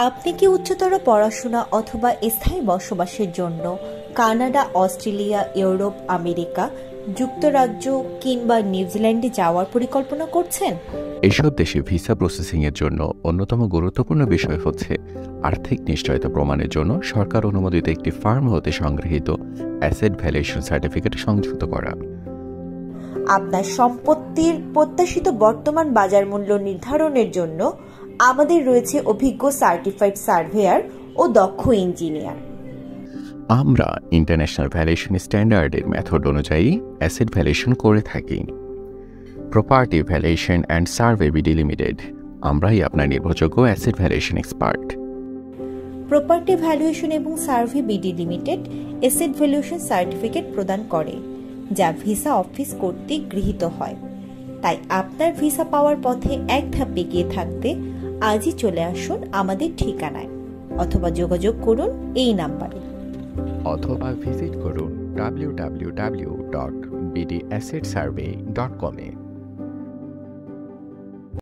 আপনি কি উচ্চতর পড়াশোনা অথবা স্থায়ী বসবাসের জন্য কানাডা, অস্ট্রেলিয়া, ইউরোপ, আমেরিকা, যুক্তরাজ্য কিংবা নিউজিল্যান্ডে যাওয়ার পরিকল্পনা করছেন? এসব দেশে ভিসা প্রসেসিংয়ের জন্য অন্যতম গুরুত্বপূর্ণ বিষয় হচ্ছে আর্থিক নিশ্চয়তা প্রমাণের জন্য সরকার অনুমোদিত একটি ফার্ম হতে সংগৃহীত অ্যাসেট ভ্যালুয়েশন সার্টিফিকেট সংযুক্ত করা। আপনার সম্পত্তির প্রত্যাশিত বর্তমান বাজার মূল্য নির্ধারণের জন্য আমাদের রয়েছে অভিজ্ঞ সার্টিফাইড সার্ভেয়ার ও দক্ষ ইঞ্জিনিয়ার। আমরা ইন্টারন্যাশনাল ভ্যালুয়েশন স্ট্যান্ডার্ডের মেথড অনুযায়ী অ্যাসেট ভ্যালুয়েশন করে থাকি। Property valuation and survey BD limited, আমরাই আপনার নির্ভরযোগ্য asset valuation expert. Property valuation এবং survey BD limited asset valuation certificate প্রদান করে, যা ভিসা অফিস কর্তৃক গৃহীত হয়। তাই আপনার ভিসা পাওয়ার পথে এক ধাপ এগিয়ে থাকতে আজই চলে আসুন আমাদের ঠিকানায়, অথবা যোগাযোগ করুন এই নাম্বারে, অথবা ভিজিট করুন www.bdassetsurvey.com-এ।